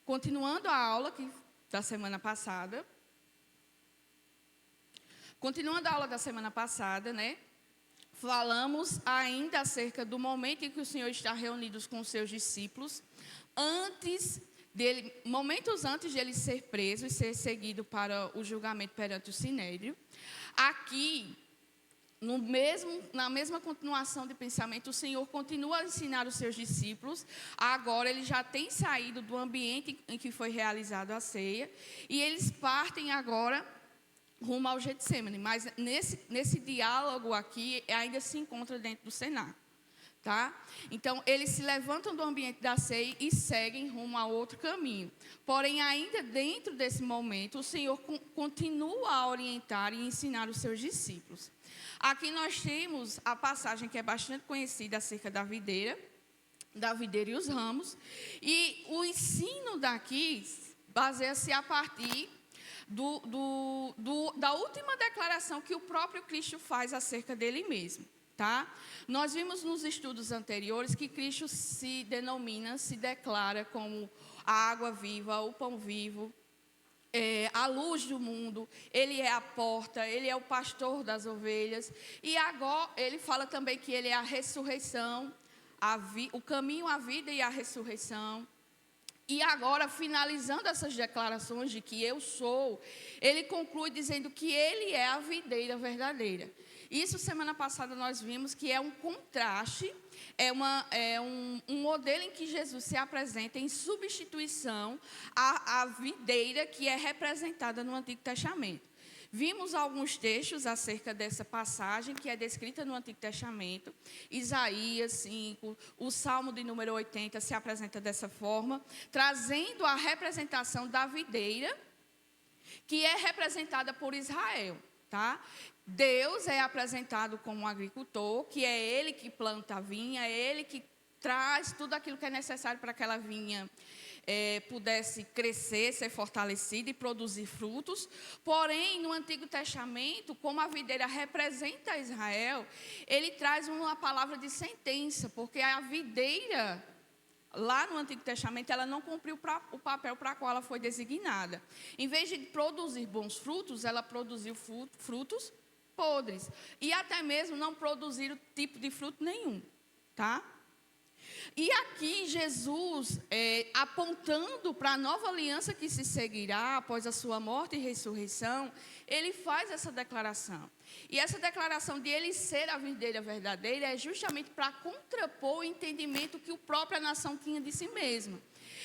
Continuando a aula da semana passada. Continuando a aula da semana passada, né? Falamos ainda acerca do momento em que o Senhor está reunido com os seus discípulos, momentos antes de ele ser preso e ser seguido para o julgamento perante o Sinédrio. Aqui, na mesma continuação de pensamento, o Senhor continua a ensinar os seus discípulos. Agora, ele já tem saído do ambiente em que foi realizada a ceia, e eles partem agora rumo ao Getsemane, mas nesse diálogo aqui ainda se encontra dentro do cenáculo, tá? Então, eles se levantam do ambiente da ceia e seguem rumo a outro caminho. Porém, ainda dentro desse momento, o Senhor continua a orientar e ensinar os seus discípulos. Aqui nós temos a passagem que é bastante conhecida acerca da videira e os ramos, e o ensino daqui baseia-se a partir da última declaração que o próprio Cristo faz acerca dele mesmo, tá? Nós vimos nos estudos anteriores que Cristo se declara como a água viva, o pão vivo, a luz do mundo. Ele é a porta, ele é o pastor das ovelhas. E agora ele fala também que ele é a ressurreição, o caminho, a vida e a ressurreição. E agora, finalizando essas declarações de que eu sou, ele conclui dizendo que ele é a videira verdadeira. Isso, semana passada, nós vimos que é um contraste, é um modelo em que Jesus se apresenta em substituição à videira que é representada no Antigo Testamento. Vimos alguns textos acerca dessa passagem que é descrita no Antigo Testamento. Isaías 5, o Salmo de número 80 se apresenta dessa forma, trazendo a representação da videira, que é representada por Israel, tá? Deus é apresentado como um agricultor, que é ele que planta a vinha, é ele que traz tudo aquilo que é necessário para aquela vinha pudesse crescer, ser fortalecida e produzir frutos. Porém, no Antigo Testamento, como a videira representa Israel, ele traz uma palavra de sentença, porque a videira, lá no Antigo Testamento, ela não cumpriu o papel para o qual ela foi designada. Em vez de produzir bons frutos, ela produziu frutos podres. E até mesmo não produziram tipo de fruto nenhum, tá? E aqui Jesus, apontando para a nova aliança que se seguirá após a sua morte e ressurreição, ele faz essa declaração. E essa declaração de ele ser a videira verdadeira é justamente para contrapor o entendimento que a própria nação tinha de si mesma.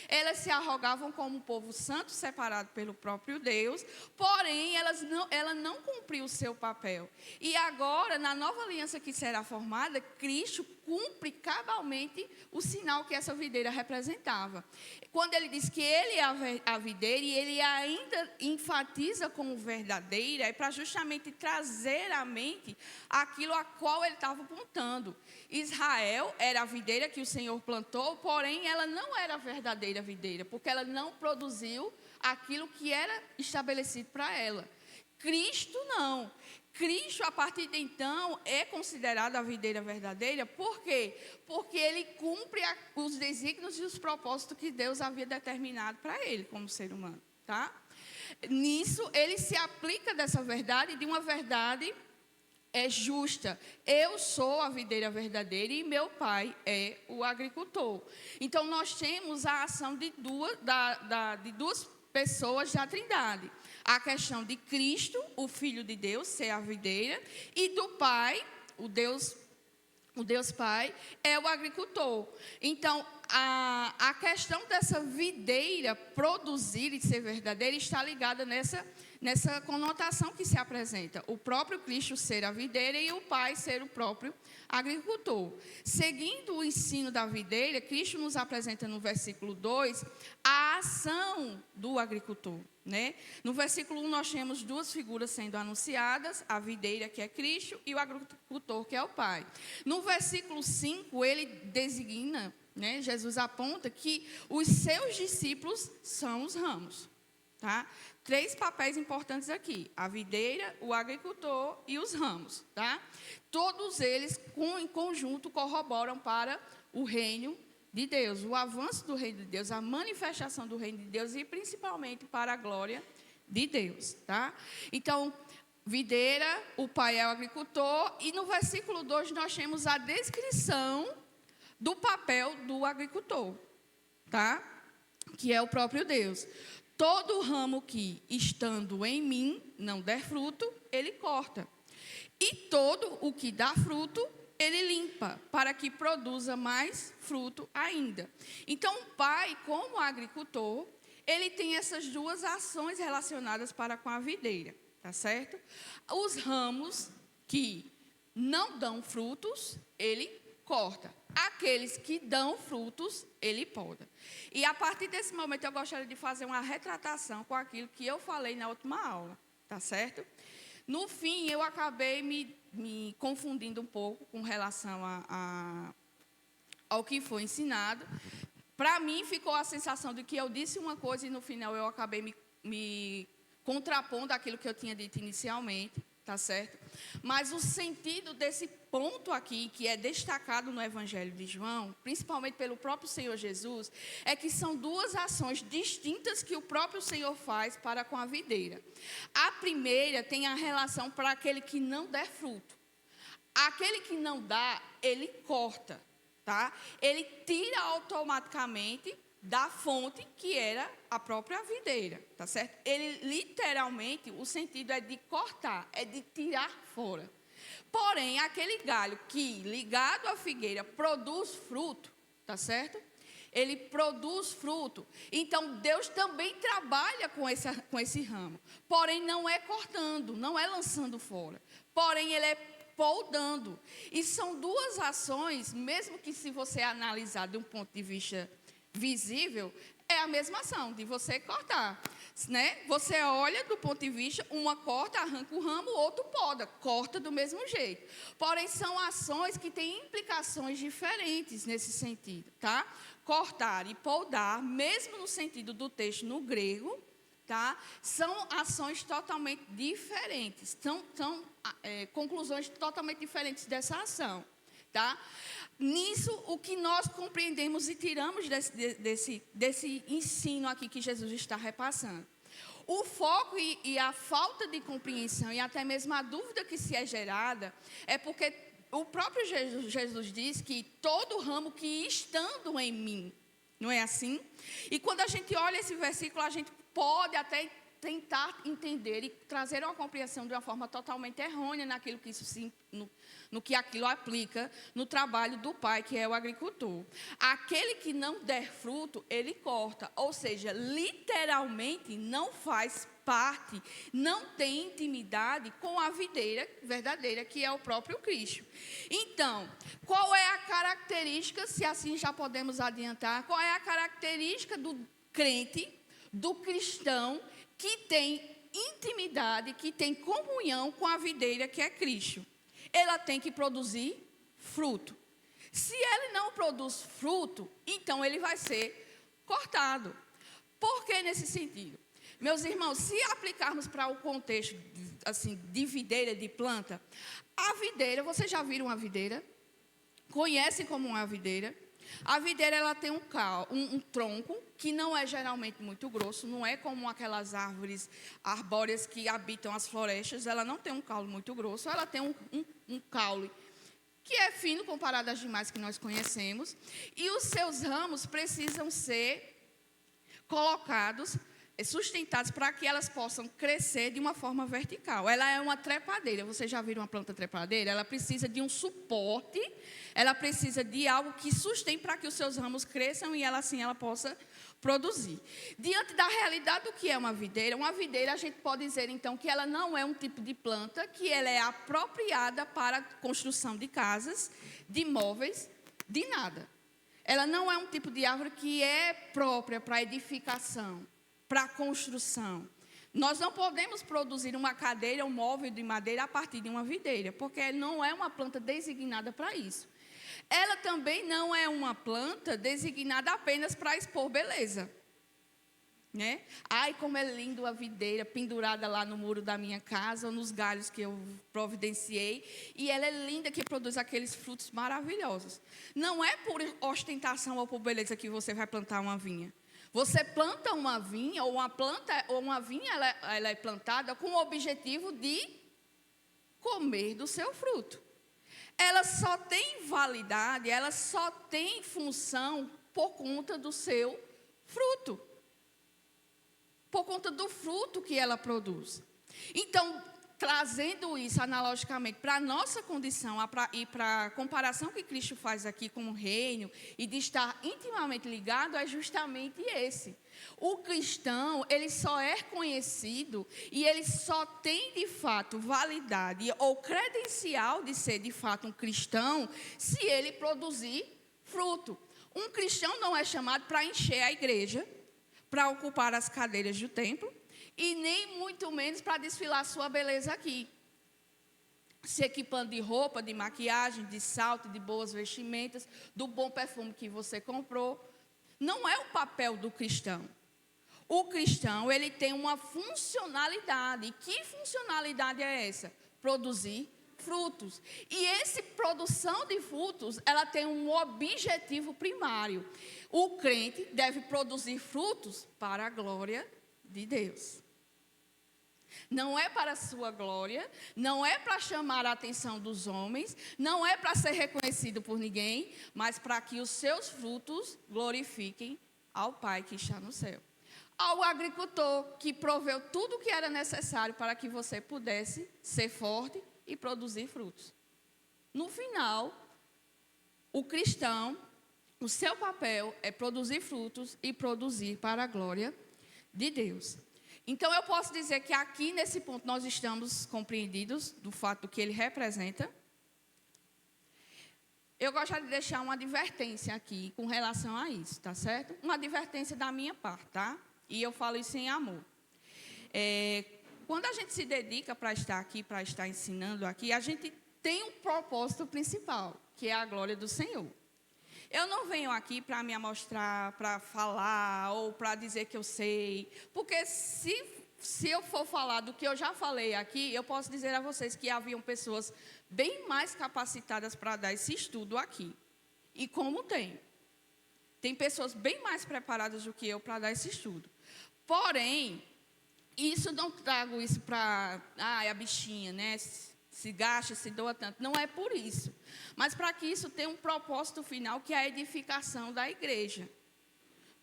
Elas se arrogavam como um povo santo, separado pelo próprio Deus, porém, ela não cumpriu o seu papel. E agora, na nova aliança que será formada, Cristo cumpre cabalmente o sinal que essa videira representava. Quando ele diz que ele é a videira, e ele ainda enfatiza como verdadeira, é para justamente trazer à mente aquilo a qual ele estava apontando. Israel era a videira que o Senhor plantou, porém ela não era a verdadeira videira, porque ela não produziu aquilo que era estabelecido para ela. Cristo não. Cristo, a partir de então, é considerado a videira verdadeira. Por quê? Porque ele cumpre os desígnios e os propósitos que Deus havia determinado para ele, como ser humano, tá? Nisso, ele se aplica dessa verdade, de uma verdade justa. Eu sou a videira verdadeira e meu pai é o agricultor. Então, nós temos a ação de duas pessoas da Trindade. A questão de Cristo, o Filho de Deus, ser a videira, e do Pai, o Deus Pai, é o agricultor. Então, a questão dessa videira produzir e ser verdadeira está ligada nessa conotação que se apresenta. O próprio Cristo ser a videira e o Pai ser o próprio agricultor. Seguindo o ensino da videira, Cristo nos apresenta no versículo 2 a ação do agricultor, né? No versículo 1 nós temos duas figuras sendo anunciadas, a videira que é Cristo e o agricultor que é o Pai. No versículo 5 ele designa, né, Jesus aponta que os seus discípulos são os ramos, tá? 3 papéis importantes aqui: a videira, o agricultor e os ramos, tá? Todos eles, em conjunto, corroboram para o reino de Deus, o avanço do reino de Deus, a manifestação do reino de Deus e principalmente para a glória de Deus, tá? Então, videira, o pai é o agricultor, e no versículo 2 nós temos a descrição do papel do agricultor, tá? Que é o próprio Deus. Todo ramo que, estando em mim, não der fruto, ele corta. E todo o que dá fruto, ele limpa, para que produza mais fruto ainda. Então, o pai, como agricultor, ele tem essas duas ações relacionadas para com a videira, tá certo? Os ramos que não dão frutos, ele corta. Aqueles que dão frutos, ele poda. E a partir desse momento eu gostaria de fazer uma retratação com aquilo que eu falei na última aula, tá certo? No fim, eu acabei me confundindo um pouco com relação ao que foi ensinado. Para mim, ficou a sensação de que eu disse uma coisa e no final eu acabei me contrapondo àquilo que eu tinha dito inicialmente, tá certo? Mas o sentido desse ponto aqui, que é destacado no Evangelho de João, principalmente pelo próprio Senhor Jesus, é que são duas ações distintas que o próprio Senhor faz para com a videira. A primeira tem a relação para aquele que não der fruto. Aquele que não dá, ele corta, tá? Ele tira automaticamente da fonte que era a própria videira, tá certo? Ele literalmente, o sentido é de cortar, é de tirar fora. Porém, aquele galho que, ligado à figueira, produz fruto, tá certo? Ele produz fruto. Então, Deus também trabalha com esse ramo. Porém, não é cortando, não é lançando fora. Porém, ele é podando. E são duas ações, mesmo que se você analisar de um ponto de vista visível, é a mesma ação de você cortar, né? Você olha do ponto de vista, uma corta, arranca o ramo, o outro poda, corta do mesmo jeito. Porém, são ações que têm implicações diferentes nesse sentido, tá? Cortar e podar, mesmo no sentido do texto no grego, tá? São ações totalmente diferentes, são conclusões totalmente diferentes dessa ação, tá? Nisso, o que nós compreendemos e tiramos desse ensino aqui que Jesus está repassando. O foco e a falta de compreensão e até mesmo a dúvida que se é gerada é porque o próprio Jesus diz que todo ramo que estando em mim, não é assim? E quando a gente olha esse versículo, a gente pode até tentar entender e trazer uma compreensão de uma forma totalmente errônea naquilo que isso no que aquilo aplica no trabalho do pai, que é o agricultor. Aquele que não der fruto, ele corta, ou seja, literalmente não faz parte, não tem intimidade com a videira verdadeira, que é o próprio Cristo. Então, qual é a característica, se assim já podemos adiantar, qual é a característica do crente, do cristão, que tem intimidade, que tem comunhão com a videira que é Cristo? Ela tem que produzir fruto. Se ele não produz fruto, então ele vai ser cortado. Por que nesse sentido? Meus irmãos, se aplicarmos para o contexto assim, de videira, de planta, a videira, vocês já viram uma videira? Conhecem como uma videira? A videira ela tem um tronco que não é geralmente muito grosso, não é como aquelas árvores arbóreas que habitam as florestas, ela não tem um caule muito grosso, ela tem um caule que é fino comparado às demais que nós conhecemos, e os seus ramos precisam ser colocados, sustentados para que elas possam crescer de uma forma vertical. Ela é uma trepadeira. Vocês já viram uma planta trepadeira? Ela precisa de um suporte, ela precisa de algo que sustente para que os seus ramos cresçam e ela assim ela possa produzir. Diante da realidade do que é uma videira a gente pode dizer então que ela não é um tipo de planta que ela é apropriada para a construção de casas, de móveis, de nada. Ela não é um tipo de árvore que é própria para edificação, para a construção. Nós não podemos produzir uma cadeira, um móvel de madeira a partir de uma videira, porque não é uma planta designada para isso. Ela também não é uma planta designada apenas para expor beleza. né? Ai, como é lindo a videira pendurada lá no muro da minha casa, ou nos galhos que eu providenciei. E ela é linda, que produz aqueles frutos maravilhosos. Não é por ostentação ou por beleza que você vai plantar uma vinha. Você planta uma vinha, ou uma vinha, ela é plantada com o objetivo de comer do seu fruto. Ela só tem validade, ela só tem função por conta do seu fruto. Por conta do fruto que ela produz. Então, trazendo isso analogicamente para a nossa condição e para a comparação que Cristo faz aqui com o reino e de estar intimamente ligado, é justamente esse. O cristão, ele só é conhecido e ele só tem de fato validade ou credencial de ser de fato um cristão se ele produzir fruto. Um cristão não é chamado para encher a igreja, para ocupar as cadeiras do templo, e nem muito menos para desfilar sua beleza aqui. Se equipando de roupa, de maquiagem, de salto, de boas vestimentas, do bom perfume que você comprou. Não é o papel do cristão. O cristão, ele tem uma funcionalidade. E que funcionalidade é essa? Produzir frutos. E essa produção de frutos, ela tem um objetivo primário. O crente deve produzir frutos para a glória de Deus. Não é para a sua glória, não é para chamar a atenção dos homens, não é para ser reconhecido por ninguém, mas para que os seus frutos glorifiquem ao Pai que está no céu. Ao agricultor que proveu tudo o que era necessário para que você pudesse ser forte e produzir frutos. No final, o cristão, o seu papel é produzir frutos e produzir para a glória de Deus. Então, eu posso dizer que aqui, nesse ponto, nós estamos compreendidos do fato que ele representa. Eu gostaria de deixar uma advertência aqui com relação a isso, tá certo? Uma advertência da minha parte, tá? E eu falo isso em amor. Quando a gente se dedica para estar aqui, para estar ensinando aqui, a gente tem um propósito principal, que é a glória do Senhor. Eu não venho aqui para me amostrar, para falar ou para dizer que eu sei, porque se eu for falar do que eu já falei aqui, eu posso dizer a vocês que haviam pessoas bem mais capacitadas para dar esse estudo aqui. E como tem? Tem pessoas bem mais preparadas do que eu para dar esse estudo. Porém, isso não trago isso para, a bichinha, né? Se gasta, se doa tanto. Não é por isso. Mas para que isso tenha um propósito final, que é a edificação da igreja.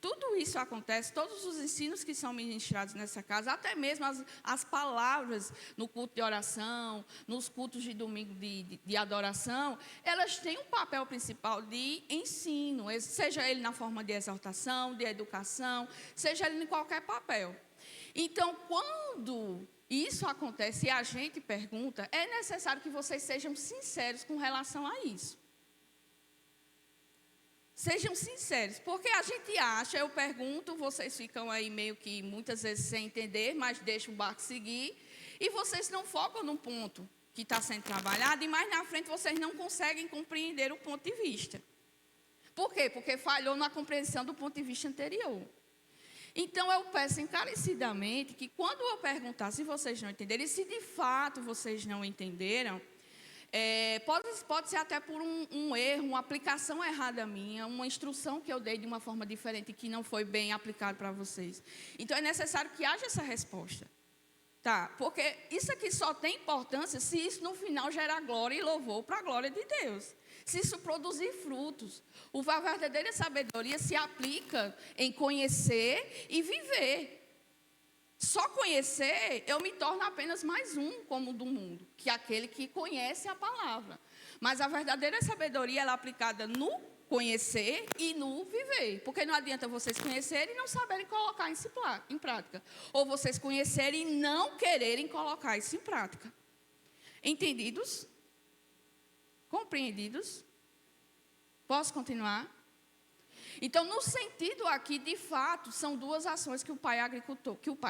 Tudo isso acontece, todos os ensinos que são ministrados nessa casa, até mesmo as palavras no culto de oração, nos cultos de domingo de adoração, elas têm um papel principal de ensino, seja ele na forma de exortação, de educação, seja ele em qualquer papel. Então, quando isso acontece e a gente pergunta, é necessário que vocês sejam sinceros com relação a isso. Sejam sinceros, porque a gente acha, eu pergunto, vocês ficam aí meio que muitas vezes sem entender, mas deixam o barco seguir, e vocês não focam no ponto que está sendo trabalhado, e mais na frente vocês não conseguem compreender o ponto de vista. Por quê? Porque falhou na compreensão do ponto de vista anterior. Então, eu peço encarecidamente que quando eu perguntar se vocês não entenderem, se de fato vocês não entenderam, pode ser até por um erro, uma aplicação errada minha, uma instrução que eu dei de uma forma diferente que não foi bem aplicada para vocês. Então, é necessário que haja essa resposta. Tá? Porque isso aqui só tem importância se isso no final gerar glória e louvor para a glória de Deus. Se isso produzir frutos. A verdadeira sabedoria se aplica em conhecer e viver. Só conhecer, eu me torno apenas mais um como do mundo, que é aquele que conhece a palavra. Mas a verdadeira sabedoria, ela é aplicada no conhecer e no viver. Porque não adianta vocês conhecerem e não saberem colocar isso em prática. Ou vocês conhecerem e não quererem colocar isso em prática. Entendidos? Compreendidos? Posso continuar? Então, no sentido aqui, de fato, são duas ações que o pai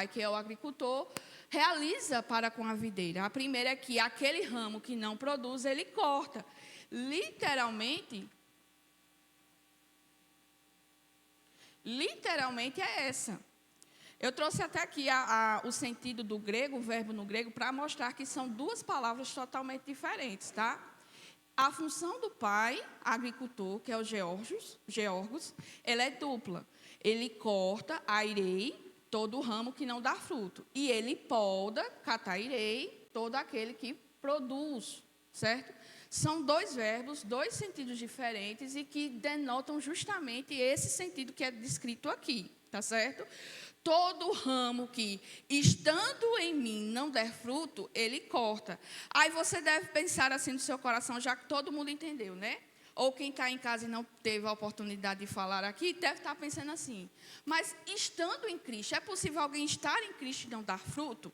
que é o agricultor, realiza para com a videira. A primeira é que aquele ramo que não produz, ele corta. Literalmente é essa. Eu trouxe até aqui o sentido do grego, o verbo no grego, para mostrar que são duas palavras totalmente diferentes, tá? A função do pai, agricultor, que é o georgos, ela é dupla. Ele corta, airei, todo o ramo que não dá fruto. E ele poda, catairei, todo aquele que produz, certo? São dois verbos, dois sentidos diferentes e que denotam justamente esse sentido que é descrito aqui, tá certo? Todo ramo que, estando em mim, não der fruto, ele corta. Aí você deve pensar assim no seu coração, já que todo mundo entendeu, né? Ou quem está em casa e não teve a oportunidade de falar aqui, deve estar pensando assim. Mas estando em Cristo, é possível alguém estar em Cristo e não dar fruto?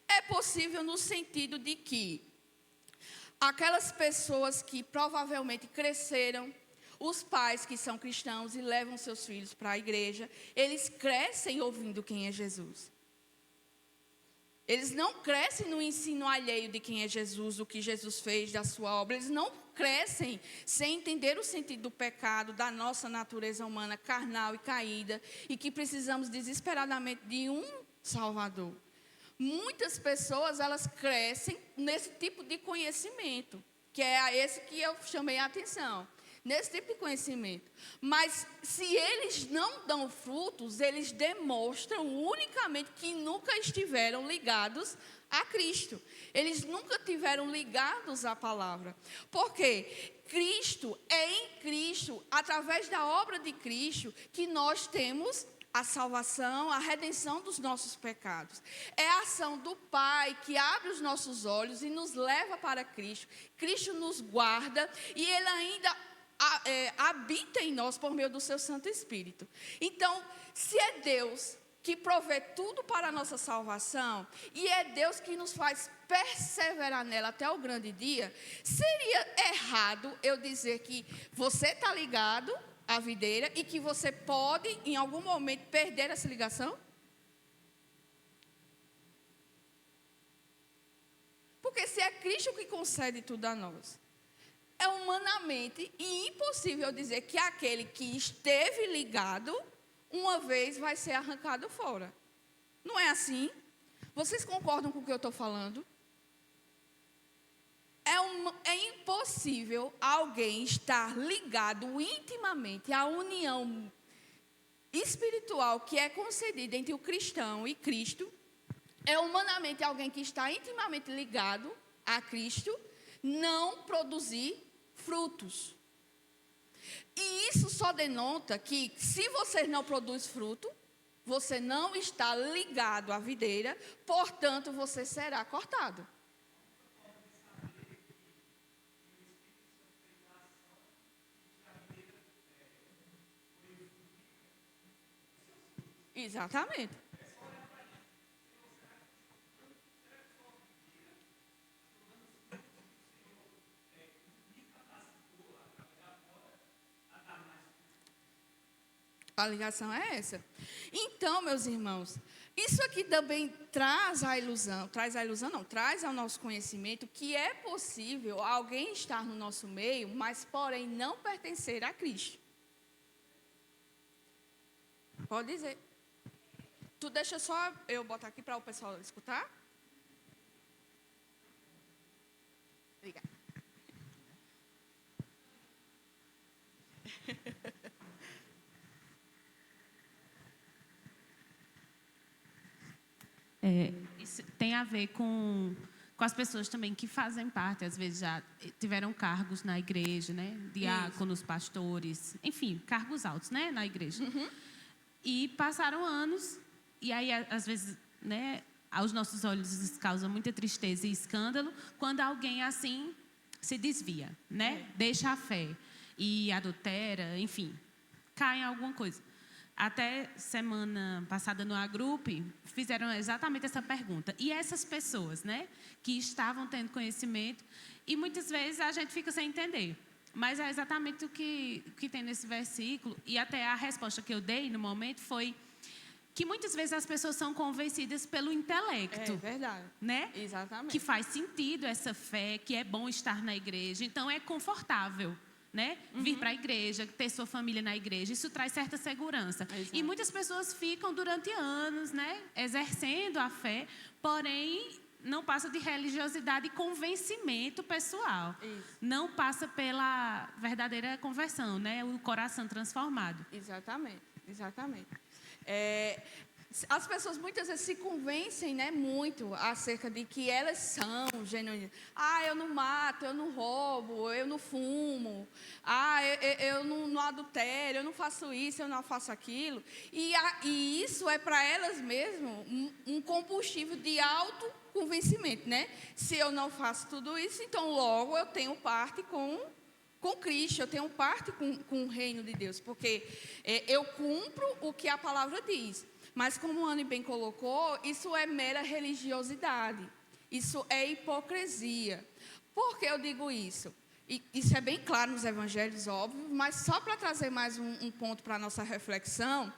É possível no sentido de que aquelas pessoas que provavelmente cresceram, os pais que são cristãos e levam seus filhos para a igreja, eles crescem ouvindo quem é Jesus. Eles não crescem no ensino alheio de quem é Jesus, do que Jesus fez, da sua obra. Eles não crescem sem entender o sentido do pecado, da nossa natureza humana carnal e caída, e que precisamos desesperadamente de um Salvador. Muitas pessoas, elas crescem nesse tipo de conhecimento, que é esse que eu chamei a atenção. Nesse tipo de conhecimento. Mas se eles não dão frutos, eles demonstram unicamente que nunca estiveram ligados a Cristo. Eles nunca tiveram ligados à palavra. Por quê? Cristo, é em Cristo, através da obra de Cristo, que nós temos a salvação, a redenção dos nossos pecados. É a ação do Pai que abre os nossos olhos e nos leva para Cristo. Cristo nos guarda e Ele ainda habita em nós por meio do seu Santo Espírito. Então, se é Deus que provê tudo para a nossa salvação, e é Deus que nos faz perseverar nela até o grande dia, seria errado eu dizer que você está ligado à videira e que você pode, em algum momento, perder essa ligação? Porque se é Cristo que concede tudo a nós, é humanamente impossível dizer que aquele que esteve ligado, uma vez vai ser arrancado fora. Não é assim? Vocês concordam com o que eu estou falando? É impossível alguém estar ligado intimamente à união espiritual que é concedida entre o cristão e Cristo. É humanamente alguém que está intimamente ligado a Cristo não produzir frutos. E isso só denota que, se você não produz fruto, você não está ligado à videira, portanto, você será cortado. Exatamente. A ligação é essa. Então, meus irmãos, isso aqui também traz ao nosso conhecimento que é possível alguém estar no nosso meio, mas porém não pertencer a Cristo. Pode dizer. Tu deixa só eu botar aqui para o pessoal escutar? Obrigada. Isso tem a ver com as pessoas também que fazem parte, às vezes já tiveram cargos na igreja, né? Diáconos, pastores, enfim, cargos altos, né? Na igreja. Uhum. E passaram anos, e aí, às vezes, né? Aos nossos olhos isso causa muita tristeza e escândalo quando alguém assim se desvia, né? Deixa a fé e adultera, enfim, cai em alguma coisa. Até semana passada no Agrupe, fizeram exatamente essa pergunta. E essas pessoas, né, que estavam tendo conhecimento, e muitas vezes a gente fica sem entender. Mas é exatamente o que tem nesse versículo, e até a resposta que eu dei no momento foi que muitas vezes as pessoas são convencidas pelo intelecto. É verdade. Né? Exatamente. Que faz sentido essa fé, que é bom estar na igreja. Então, é confortável. né? Vir para a igreja, ter sua família na igreja, isso traz certa segurança. Exato. E muitas pessoas ficam durante anos, né? Exercendo a fé, porém não passa de religiosidade e convencimento pessoal. Isso. Não passa pela verdadeira conversão, né? O coração transformado. Exatamente, exatamente. As pessoas muitas vezes se convencem, né, muito acerca de que elas são genuínas. Eu não mato, eu não roubo, eu não fumo, eu não adultero, eu não faço isso, eu não faço aquilo. E isso é para elas mesmo um combustível de autoconvencimento, né? Se eu não faço tudo isso, então logo eu tenho parte com Cristo, eu tenho parte com o reino de Deus, porque eu cumpro o que a palavra diz. Mas como o Anne bem colocou, isso é mera religiosidade, isso é hipocrisia. Por que eu digo isso? E isso é bem claro nos evangelhos, óbvio, mas só para trazer mais um ponto para a nossa reflexão,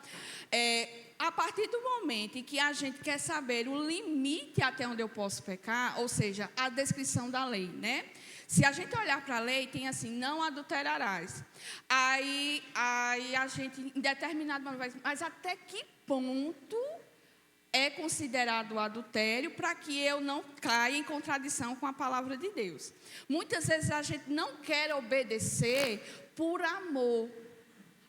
a partir do momento em que a gente quer saber o limite até onde eu posso pecar, ou seja, a descrição da lei, né? Se a gente olhar para a lei, tem assim, não adulterarás. Aí a gente, em determinado momento, mas até que ponto é considerado adultério para que eu não caia em contradição com a palavra de Deus? Muitas vezes a gente não quer obedecer por amor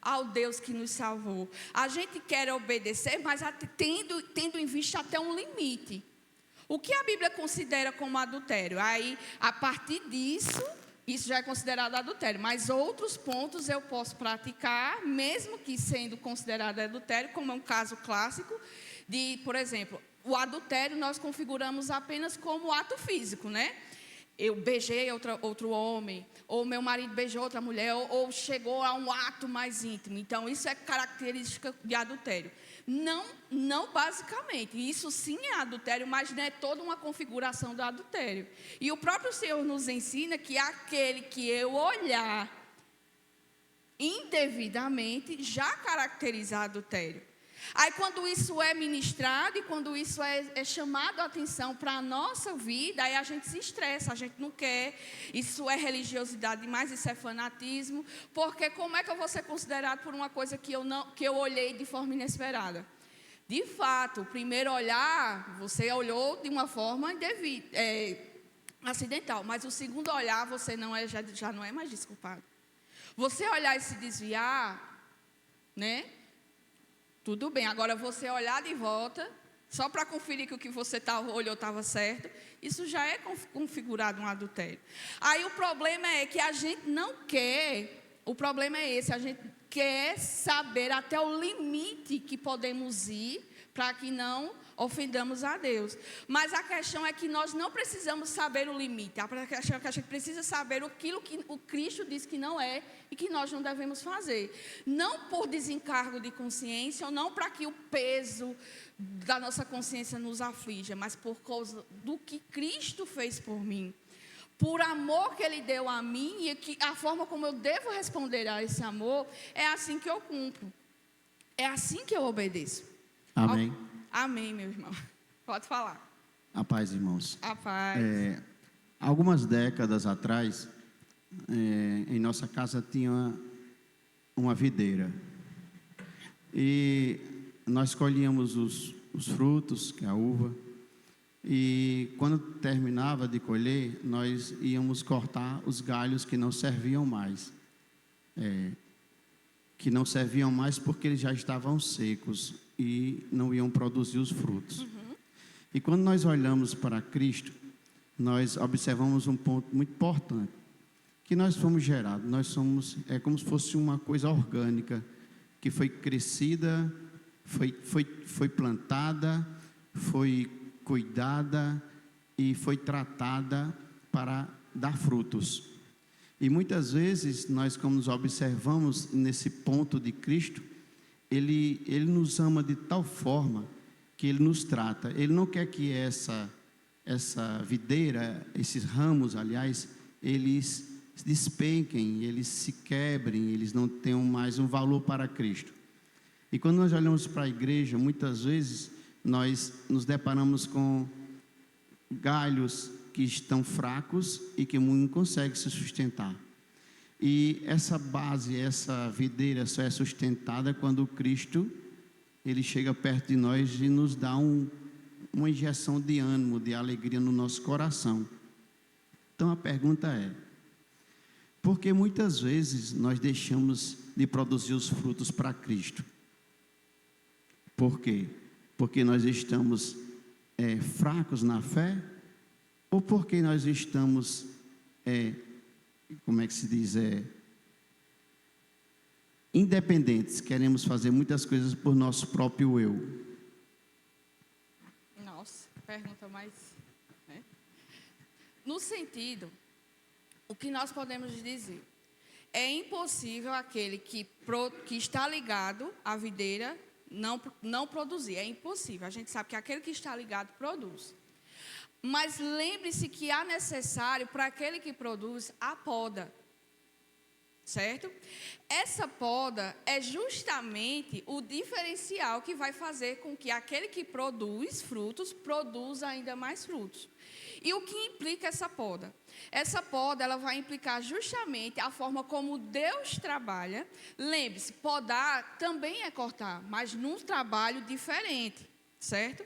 ao Deus que nos salvou. A gente quer obedecer, mas tendo em vista até um limite. O que a Bíblia considera como adultério? Aí, a partir disso, isso já é considerado adultério. Mas outros pontos eu posso praticar, mesmo que sendo considerado adultério, como é um caso clássico de, por exemplo, o adultério nós configuramos apenas como ato físico, né? Eu beijei outro homem, ou meu marido beijou outra mulher, ou chegou a um ato mais íntimo. Então, isso é característica de adultério. Não basicamente, isso sim é adultério, mas não é toda uma configuração do adultério. E o próprio Senhor nos ensina que aquele que eu olhar indevidamente já caracteriza adultério. Aí quando isso é ministrado e quando isso é chamado a atenção para a nossa vida, aí a gente se estressa, a gente não quer, isso é religiosidade demais, isso é fanatismo, porque como é que eu vou ser considerado por uma coisa que eu olhei de forma inesperada? De fato, o primeiro olhar, você olhou de uma forma indevida, acidental, mas o segundo olhar, você já não é mais desculpado. Você olhar e se desviar, né? Tudo bem, agora você olhar de volta, só para conferir que o que você olhou estava certo, isso já é configurado um adultério. Aí o problema é que a gente não quer, o problema é esse, a gente quer saber até o limite que podemos ir para que não ofendamos a Deus. Mas a questão é que nós não precisamos saber o limite. A questão é que a gente precisa saber aquilo que o Cristo diz que não é e que nós não devemos fazer. Não por desencargo de consciência ou não para que o peso da nossa consciência nos aflija, mas por causa do que Cristo fez por mim. Por amor que Ele deu a mim e que a forma como eu devo responder a esse amor, é assim que eu cumpro. É assim que eu obedeço. Amém. Amém, meu irmão. Pode falar. A paz, irmãos. A paz. Algumas décadas atrás, em nossa casa tinha uma videira. E nós colhíamos os frutos, que é a uva. E quando terminava de colher, nós íamos cortar os galhos que não serviam mais. Que não serviam mais porque eles já estavam secos e não iam produzir os frutos. Uhum. E quando nós olhamos para Cristo, nós observamos um ponto muito importante, que nós fomos gerados, é como se fosse uma coisa orgânica, que foi crescida, foi plantada, foi cuidada e foi tratada para dar frutos. E muitas vezes, nós como nos observamos nesse ponto de Cristo, Ele nos ama de tal forma que Ele nos trata. Ele não quer que essa videira, esses ramos, aliás, eles se despenquem, eles se quebrem, eles não tenham mais um valor para Cristo. E quando nós olhamos para a igreja, muitas vezes, nós nos deparamos com galhos que estão fracos e que não conseguem se sustentar. E essa base, essa videira só é sustentada quando Cristo, ele chega perto de nós e nos dá uma injeção de ânimo, de alegria no nosso coração. Então a pergunta é: por que muitas vezes nós deixamos de produzir os frutos para Cristo? Por quê? Porque nós estamos fracos na fé? Ou porque nós estamos, como é que se diz, independentes, queremos fazer muitas coisas por nosso próprio eu? Nossa, pergunta mais... né? No sentido, o que nós podemos dizer? É impossível aquele que está ligado à videira não produzir. É impossível. A gente sabe que aquele que está ligado produz. Mas lembre-se que há necessário para aquele que produz a poda. Certo? Essa poda é justamente o diferencial que vai fazer com que aquele que produz frutos produza ainda mais frutos. E o que implica essa poda? Essa poda, ela vai implicar justamente a forma como Deus trabalha. Lembre-se, podar também é cortar, mas num trabalho diferente, certo?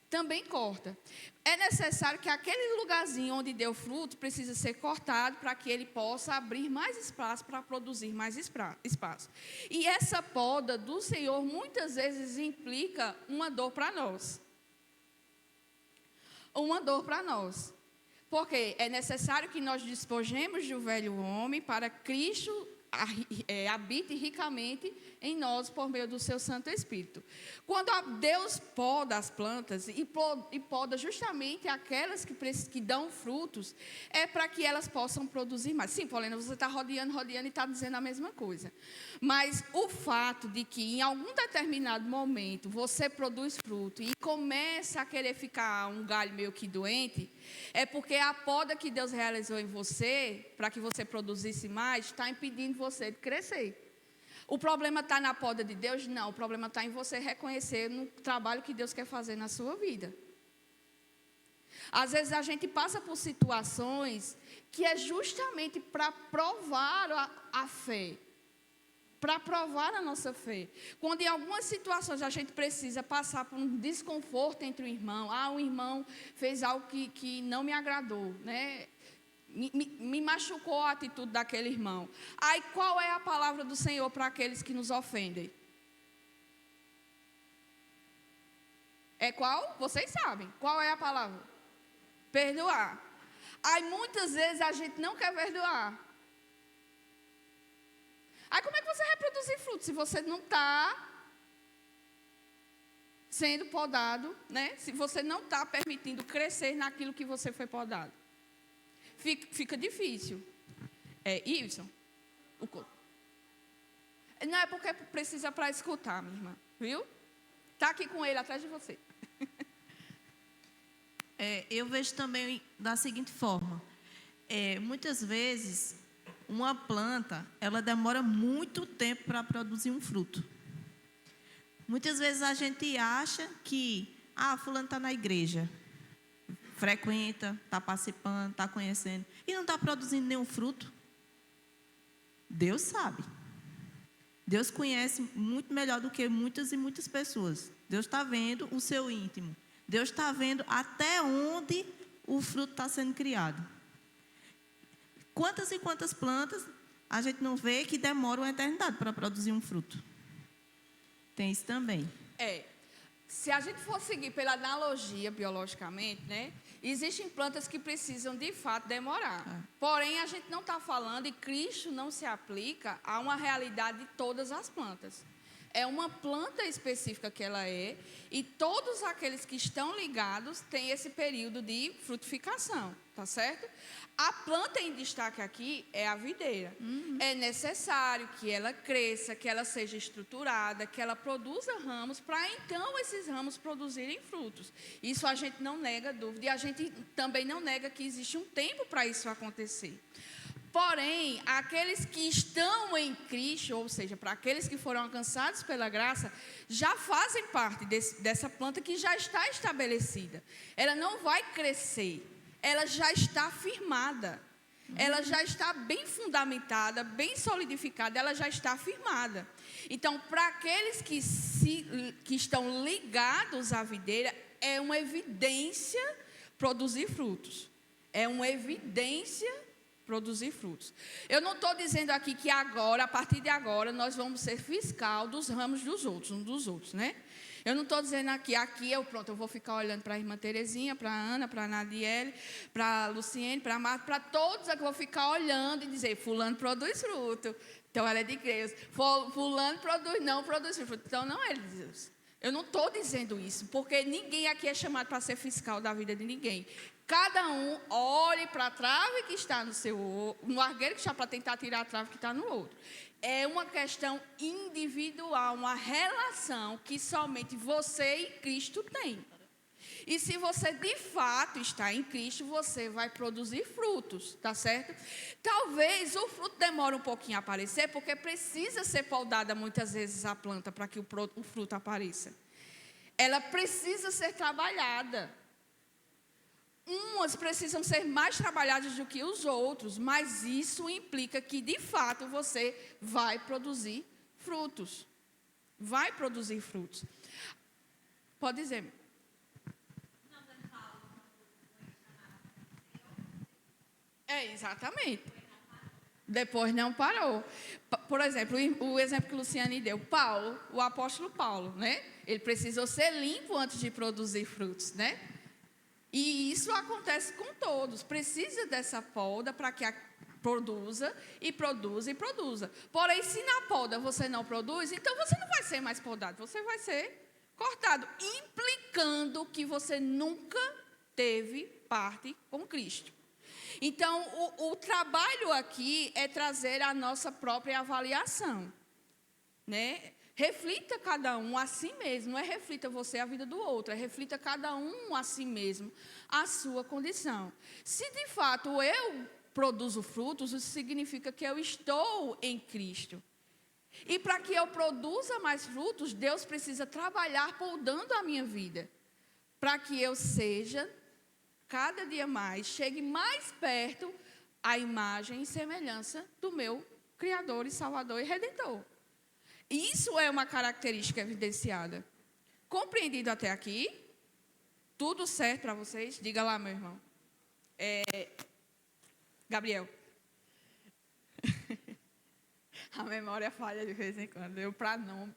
Também corta. É necessário que aquele lugarzinho onde deu fruto precisa ser cortado para que ele possa abrir mais espaço para produzir mais espaço. E essa poda do Senhor muitas vezes implica uma dor para nós. Uma dor para nós. Porque é necessário que nós despojemos do velho homem para Cristo habite ricamente em nós por meio do seu Santo Espírito. Quando Deus poda as plantas e poda justamente aquelas que dão frutos, é para que elas possam produzir mais. Sim, Paulina, você está rodeando e está dizendo a mesma coisa. Mas o fato de que em algum determinado momento você produz fruto e começa a querer ficar um galho meio que doente, é porque a poda que Deus realizou em você, para que você produzisse mais, está impedindo você de crescer. O problema está na poda de Deus? Não, o problema está em você reconhecer no trabalho que Deus quer fazer na sua vida. Às vezes a gente passa por situações que é justamente para provar a fé. Para provar a nossa fé. Quando em algumas situações a gente precisa passar por um desconforto entre o irmão. O irmão fez algo que não me agradou, né? Me machucou a atitude daquele irmão. Aí qual é a palavra do Senhor para aqueles que nos ofendem? É qual? Vocês sabem. Qual é a palavra? Perdoar. Aí muitas vezes a gente não quer perdoar. Aí como é que você vai produzir fruto se você não está sendo podado, né? Se você não está permitindo crescer naquilo que você foi podado? Fica difícil. Ibson, não é porque precisa para escutar, minha irmã, viu? Está aqui com ele atrás de você. Eu vejo também da seguinte forma. Muitas vezes, uma planta, ela demora muito tempo para produzir um fruto. Muitas vezes a gente acha que, fulano está na igreja, frequenta, está participando, está conhecendo, e não está produzindo nenhum fruto. Deus sabe. Deus conhece muito melhor do que muitas e muitas pessoas. Deus está vendo o seu íntimo. Deus está vendo até onde o fruto está sendo criado. Quantas e quantas plantas a gente não vê que demoram uma eternidade para produzir um fruto? Tem isso também. Se a gente for seguir pela analogia biologicamente, né? Existem plantas que precisam de fato demorar. Porém, a gente não está falando, e Cristo não se aplica a uma realidade de todas as plantas. É uma planta específica que ela é, e todos aqueles que estão ligados têm esse período de frutificação, tá certo? A planta em destaque aqui é a videira. É necessário que ela cresça, que ela seja estruturada, que ela produza ramos, para então esses ramos produzirem frutos. Isso a gente não nega dúvida, e a gente também não nega que existe um tempo para isso acontecer. Porém, aqueles que estão em Cristo, ou seja, para aqueles que foram alcançados pela graça, já fazem parte dessa planta que já está estabelecida. Ela não vai crescer, ela já está firmada. ela já está bem fundamentada, bem solidificada, ela já está firmada. Então, para aqueles que estão ligados à videira, é uma evidência produzir frutos. É uma evidência produzir frutos. Eu não estou dizendo aqui que agora, a partir de agora, nós vamos ser fiscal dos ramos dos outros, uns dos outros, né? Eu não estou dizendo aqui eu vou ficar olhando para a irmã Terezinha, para a Ana, para a Nadiele, para a Luciene, para a Marta, para todos eu vou ficar olhando e dizer, fulano produz fruto. Então, ela é de igreja. Fulano não produz fruto. Então, não é de Deus. Eu não estou dizendo isso, porque ninguém aqui é chamado para ser fiscal da vida de ninguém. Cada um olhe para a trave que está no argueiro que está para tentar tirar a trave que está no outro. É uma questão individual, uma relação que somente você e Cristo têm. E se você de fato está em Cristo, você vai produzir frutos, tá certo? Talvez o fruto demore um pouquinho a aparecer, porque precisa ser podada muitas vezes a planta para que o fruto apareça. Ela precisa ser trabalhada. Umas precisam ser mais trabalhadas do que os outros, mas isso implica que, de fato, você vai produzir frutos. Vai produzir frutos. Pode dizer. Exatamente. Depois não parou. Por exemplo, o exemplo que Luciane deu, o apóstolo Paulo, né? Ele precisou ser limpo antes de produzir frutos, né? E isso acontece com todos. Precisa dessa poda para que produza e produza e produza. Porém, se na poda você não produz, então você não vai ser mais podado, você vai ser cortado, implicando que você nunca teve parte com Cristo. Então, o trabalho aqui é trazer a nossa própria avaliação, né? Reflita cada um a si mesmo, não é reflita você a vida do outro, é reflita cada um a si mesmo, a sua condição. Se de fato eu produzo frutos, isso significa que eu estou em Cristo. E para que eu produza mais frutos, Deus precisa trabalhar podando a minha vida, para que eu seja, cada dia mais, chegue mais perto à imagem e semelhança do meu Criador e Salvador e Redentor. Isso é uma característica evidenciada. Compreendido até aqui? Tudo certo para vocês? Diga lá, meu irmão. Gabriel. A memória falha de vez em quando. Eu para nome.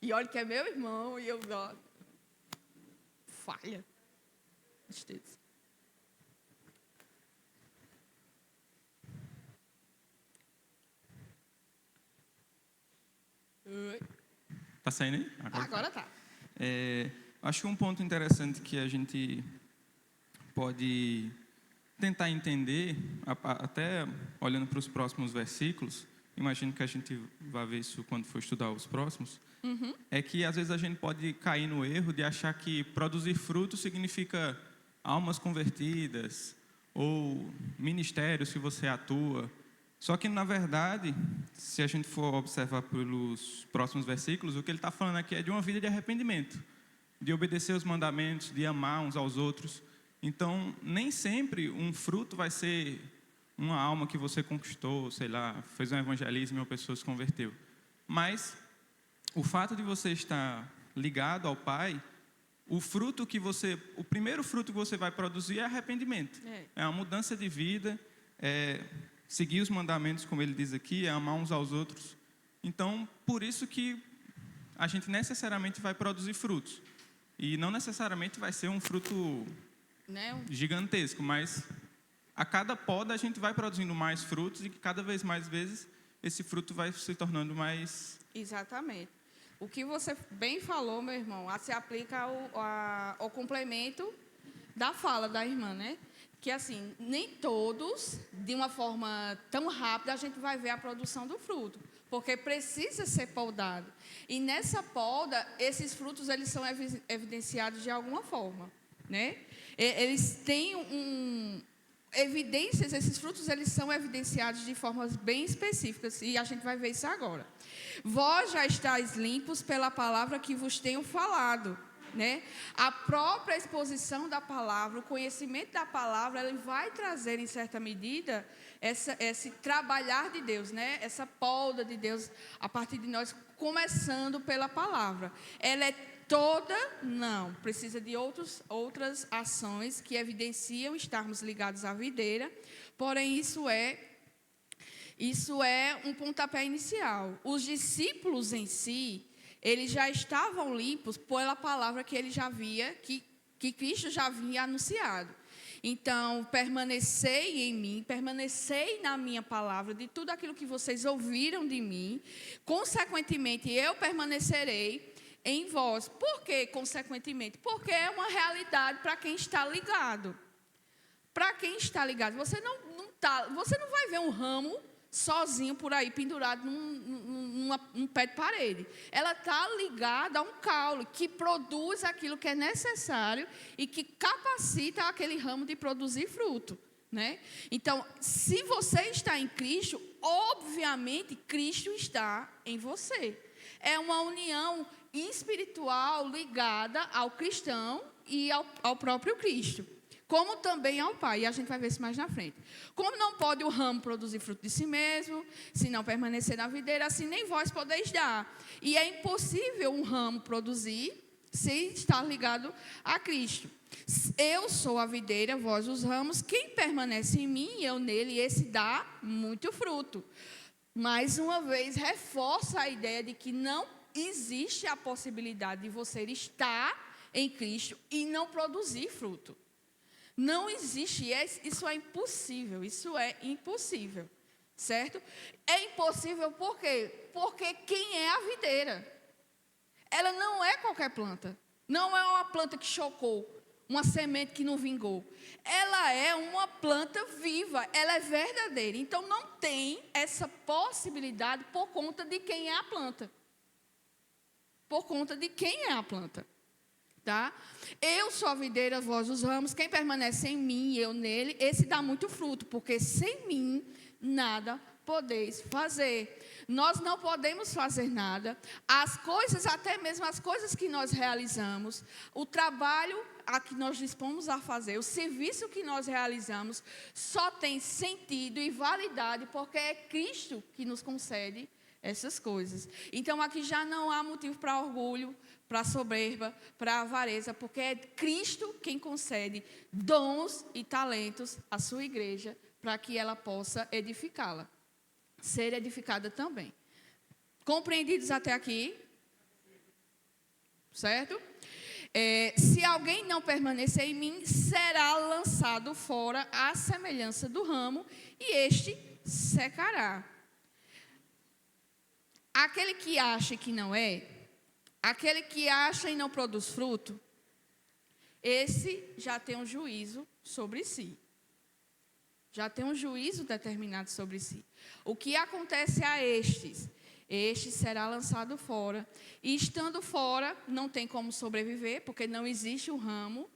E olha que é meu irmão e eu... falha. Tristeza. Está saindo aí? Agora tá. Acho que um ponto interessante que a gente pode tentar entender, até olhando para os próximos versículos, imagino que a gente vai ver isso quando for estudar os próximos, é que às vezes a gente pode cair no erro de achar que produzir frutos significa almas convertidas ou ministérios que você atua. Só que, na verdade, se a gente for observar pelos próximos versículos, o que ele está falando aqui é de uma vida de arrependimento, de obedecer os mandamentos, de amar uns aos outros. Então, nem sempre um fruto vai ser uma alma que você conquistou, sei lá, fez um evangelismo e uma pessoa se converteu. Mas o fato de você estar ligado ao Pai, o primeiro fruto que você vai produzir é arrependimento. É uma mudança de vida, seguir os mandamentos, como ele diz aqui, é amar uns aos outros. Então, por isso que a gente necessariamente vai produzir frutos. E não necessariamente vai ser um fruto gigantesco, mas a cada poda a gente vai produzindo mais frutos e cada vez mais vezes esse fruto vai se tornando mais... Exatamente. O que você bem falou, meu irmão, se aplica ao complemento da fala da irmã, né? Que, assim, nem todos, de uma forma tão rápida, a gente vai ver a produção do fruto, porque precisa ser podado. E nessa poda, esses frutos, eles são evidenciados de alguma forma, né? Eles têm evidências, esses frutos, eles são evidenciados de formas bem específicas, e a gente vai ver isso agora. Vós já estáis limpos pela palavra que vos tenho falado. né? A própria exposição da palavra, o conhecimento da palavra, ele vai trazer, em certa medida, esse trabalhar de Deus, né? Essa polda de Deus a partir de nós, começando pela palavra. Ela é toda? Não. Precisa de outras ações que evidenciam estarmos ligados à videira, porém isso é um pontapé inicial. Os discípulos em si, eles já estavam limpos pela palavra que ele já havia, que Cristo já havia anunciado. Então, permanecei em mim, permanecei na minha palavra, de tudo aquilo que vocês ouviram de mim, consequentemente eu permanecerei em vós. Por que consequentemente? Porque é uma realidade para quem está ligado. Para quem está ligado, você não vai ver um ramo sozinho por aí, pendurado num pé de parede. Ela está ligada a um caule que produz aquilo que é necessário e que capacita aquele ramo de produzir fruto, né? Então, se você está em Cristo, obviamente Cristo está em você. É uma união espiritual ligada ao cristão e ao próprio Cristo, como também ao Pai, e a gente vai ver isso mais na frente. Como não pode o ramo produzir fruto de si mesmo, se não permanecer na videira, assim nem vós podeis dar. E é impossível um ramo produzir sem estar ligado a Cristo. Eu sou a videira, vós os ramos, quem permanece em mim e eu nele, esse dá muito fruto. Mais uma vez, reforça a ideia de que não existe a possibilidade de você estar em Cristo e não produzir fruto. Não existe, isso é impossível, certo? É impossível por quê? Porque quem é a videira? Ela não é qualquer planta, não é uma planta que chocou, uma semente que não vingou. Ela é uma planta viva, ela é verdadeira. Então não tem essa possibilidade por conta de quem é a planta. Por conta de quem é a planta. Tá? Eu sou a videira, vós os ramos, quem permanece em mim e eu nele, esse dá muito fruto, porque sem mim nada podeis fazer. Nós não podemos fazer nada. As coisas, até mesmo as coisas que nós realizamos, o trabalho a que nós dispomos a fazer, o serviço que nós realizamos, só tem sentido e validade porque é Cristo que nos concede essas coisas. Então aqui já não há motivo para orgulho, para soberba, para avareza, porque é Cristo quem concede dons e talentos à sua igreja para que ela possa edificá-la, ser edificada também. Compreendidos até aqui? Certo? Se alguém não permanecer em mim, será lançado fora à semelhança do ramo, e este secará. Aquele que acha que não é, aquele que acha e não produz fruto, esse já tem um juízo sobre si. Já tem um juízo determinado sobre si. O que acontece a estes? Este será lançado fora. E estando fora, não tem como sobreviver, porque não existe um ramo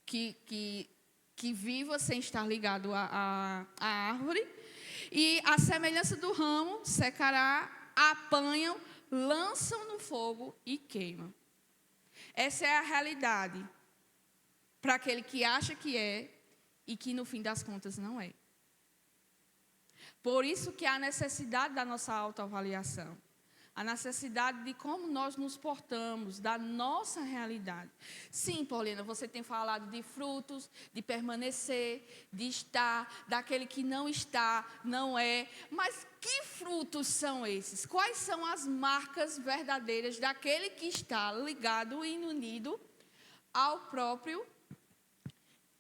que viva sem estar ligado à árvore. E a semelhança do ramo secará, apanham, lançam no fogo e queimam. Essa é a realidade para aquele que acha que é e que no fim das contas não é. Por isso que há a necessidade da nossa autoavaliação, a necessidade de como nós nos portamos, da nossa realidade. Sim, Paulina, você tem falado de frutos, de permanecer, de estar, daquele que não está, não é. Mas que frutos são esses? Quais são as marcas verdadeiras daquele que está ligado e unido ao próprio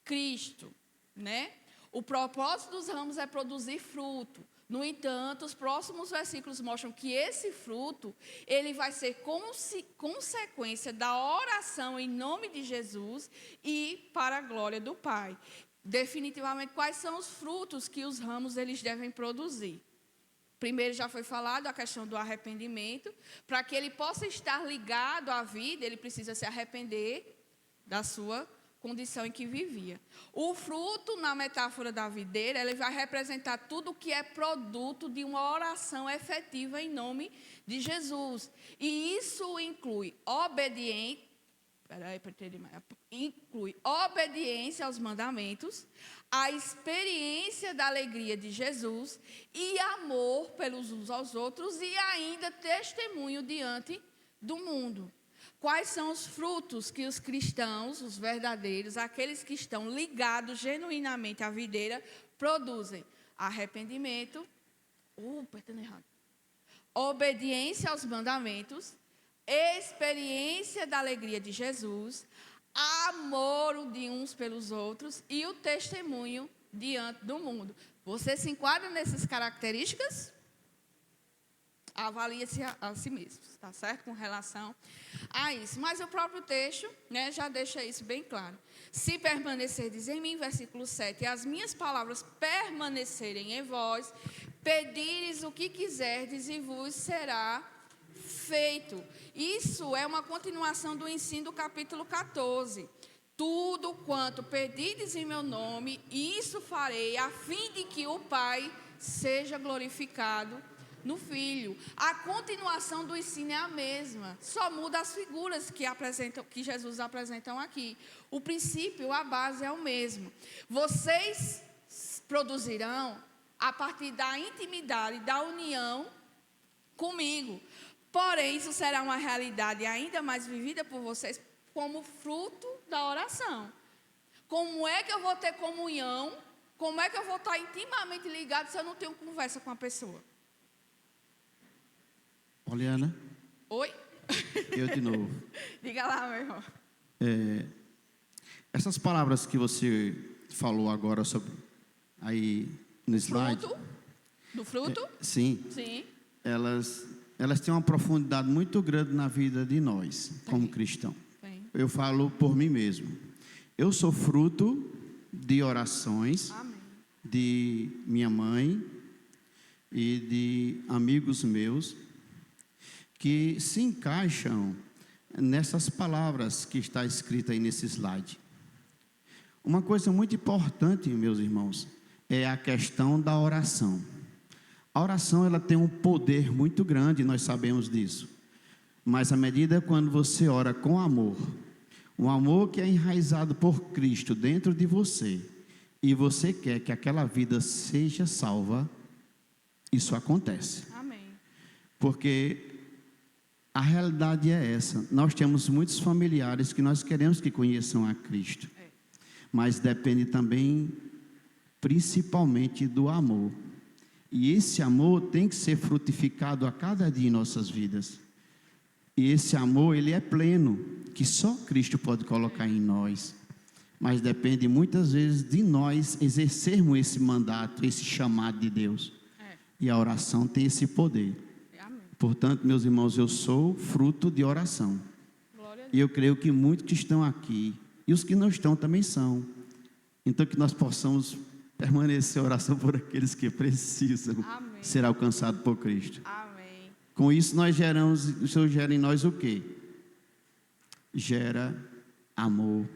Cristo, né? O propósito dos ramos é produzir fruto. No entanto, os próximos versículos mostram que esse fruto, ele vai ser consequência da oração em nome de Jesus e para a glória do Pai. Definitivamente, quais são os frutos que os ramos eles devem produzir? Primeiro já foi falado a questão do arrependimento. Para que ele possa estar ligado à vida, ele precisa se arrepender da sua condição em que vivia. O fruto, na metáfora da videira, ele vai representar tudo que é produto de uma oração efetiva em nome de Jesus. E isso inclui inclui obediência aos mandamentos, a experiência da alegria de Jesus e amor pelos uns aos outros e ainda testemunho diante do mundo. Quais são os frutos que os cristãos, os verdadeiros, aqueles que estão ligados genuinamente à videira, produzem? Arrependimento, apertando errado. Obediência aos mandamentos, experiência da alegria de Jesus, amor de uns pelos outros e o testemunho diante do mundo. Você se enquadra nessas características? Avalie-se a si mesmo, tá certo? Com relação a isso. Mas o próprio texto, né, já deixa isso bem claro. Se permanecerdes em mim, versículo 7, e as minhas palavras permanecerem em vós, pedires o que quiserdes e vos será feito. Isso é uma continuação do ensino do capítulo 14. Tudo quanto pedides em meu nome, isso farei, a fim de que o Pai seja glorificado no Filho. A continuação do ensino é a mesma, só muda as figuras que Jesus apresentam aqui. O princípio, a base é o mesmo. Vocês produzirão a partir da intimidade, da união comigo. Porém, isso será uma realidade ainda mais vivida por vocês como fruto da oração. Como é que eu vou ter comunhão? Como é que eu vou estar intimamente ligado se eu não tenho conversa com a pessoa? Poliana, Oi? eu de novo. Diga lá, meu irmão. Essas palavras que você falou agora sobre aí no slide. Fruto? Do fruto? Sim, Sim. elas têm uma profundidade muito grande na vida de nós, como cristão. Tem. Eu falo por mim mesmo. Eu sou fruto de orações Amém. de minha mãe e de amigos meus que se encaixam nessas palavras que está escrita aí nesse slide. Uma coisa muito importante, meus irmãos, é a questão da oração. A oração, ela tem um poder muito grande, nós sabemos disso. Mas à medida quando você ora com amor, um amor que é enraizado por Cristo dentro de você, e você quer que aquela vida seja salva, isso acontece. Amém. Porque a realidade é essa. Nós temos muitos familiares que nós queremos que conheçam a Cristo. Mas depende também, principalmente, do amor. E esse amor tem que ser frutificado a cada dia em nossas vidas. E esse amor, ele é pleno, que só Cristo pode colocar em nós. Mas depende muitas vezes de nós exercermos esse mandato, esse chamado de Deus. E a oração tem esse poder. Amém. Portanto, meus irmãos, eu sou fruto de oração. Glória a Deus. E eu creio que muitos que estão aqui, e os que não estão também são. Então, que nós possamos permanecer em oração por aqueles que precisam Amém. ser alcançados por Cristo. Amém. Com isso, nós geramos, o Senhor gera em nós o quê? Gera amor.